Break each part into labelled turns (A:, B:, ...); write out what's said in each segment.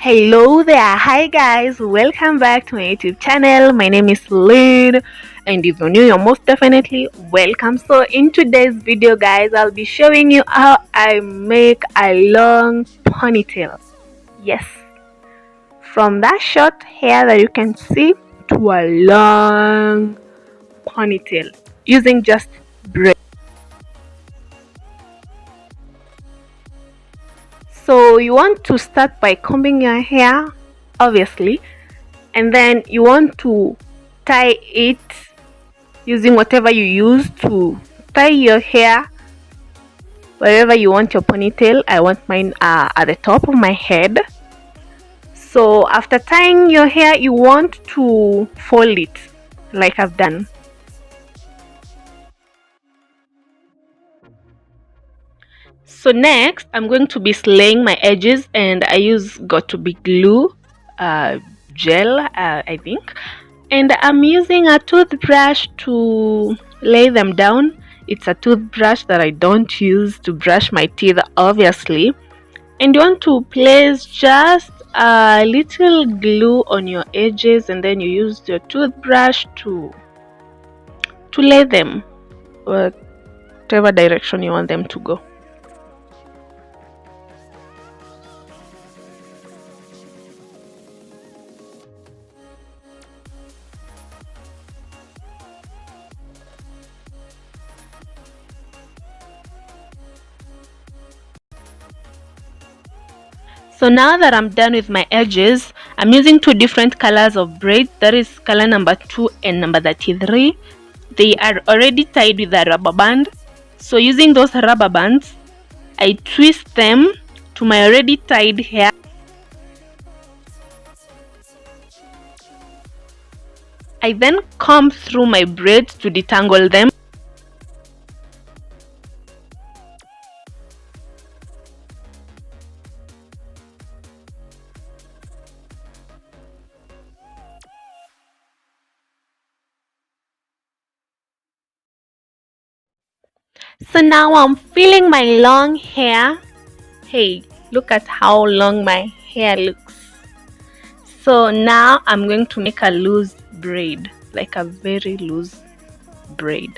A: Hello there, hi guys, welcome back to my YouTube channel. My name is Lynn, and if you're new, you're most definitely welcome. So, in today's video, guys, I'll be showing you how I make a long ponytail. Yes, from that short hair that you can see to a long ponytail using just braid. So, you want to start by combing your hair, obviously, and then you want to tie it using whatever you use to tie your hair wherever you want your ponytail. I want mine at the top of my head. So after tying your hair, you want to fold it like I've done. So next, I'm going to be slaying my edges, and I use got to be glue gel, I think, and I'm using a toothbrush to lay them down. It's a toothbrush that I don't use to brush my teeth, obviously. And you want to place just a little glue on your edges, and then you use your toothbrush to lay them whatever direction you want them to go. So now that I'm done with my edges, I'm using two different colors of braid. That is color number 2 and number 33. They are already tied with a rubber band. So using those rubber bands, I twist them to my already tied hair. I then comb through my braids to detangle them. So now I'm feeling my long hair. Hey, look at how long my hair looks. So now I'm going to make a loose braid, like a very loose braid.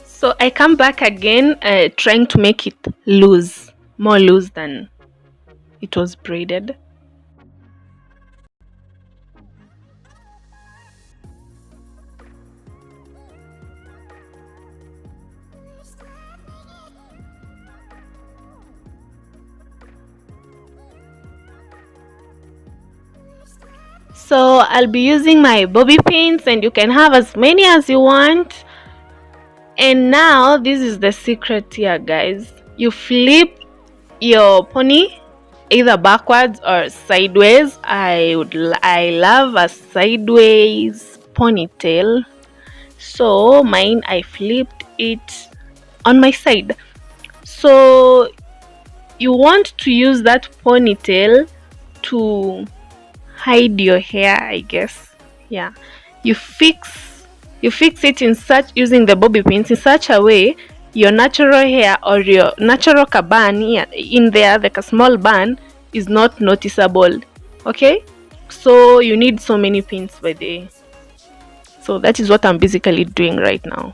A: So I come back again, trying to make it loose, more loose than it was braided. So I'll be using my bobby pins, and you can have as many as you want. And now this is the secret here, guys. You flip your pony either backwards or sideways. I love a sideways ponytail, so mine, I flipped it on my side. So you want to use that ponytail to hide your hair, I guess. Yeah, you fix it in such, using the bobby pins in such a way your natural hair or your natural caban in there, like a small bun, is not noticeable. Okay, so you need so many pins by the way. So that is what I'm basically doing right now.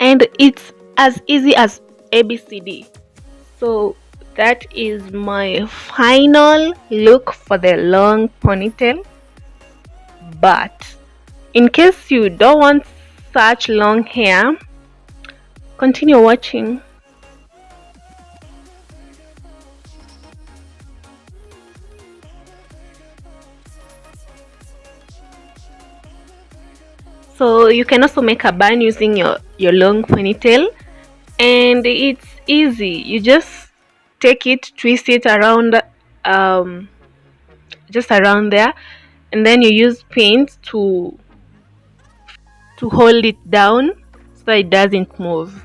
A: and it's as easy as ABCD. So that is my final look for the long ponytail. But in case you don't want such long hair, continue watching. So you can also make a bun using your long ponytail, and it's easy. You just take it, twist it around, just around there, and then you use paint to hold it down so it doesn't move.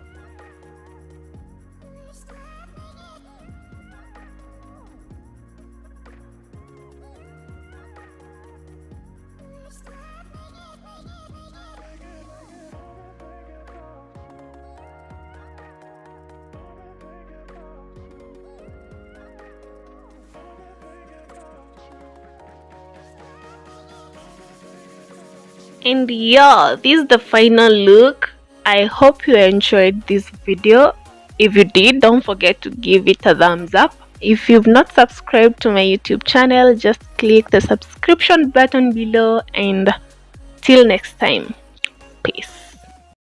A: And yeah, this is the final look. I hope you enjoyed this video. If you did, don't forget to give it a thumbs up. If you've not subscribed to my YouTube channel, just click the subscription button below, and till next time, peace.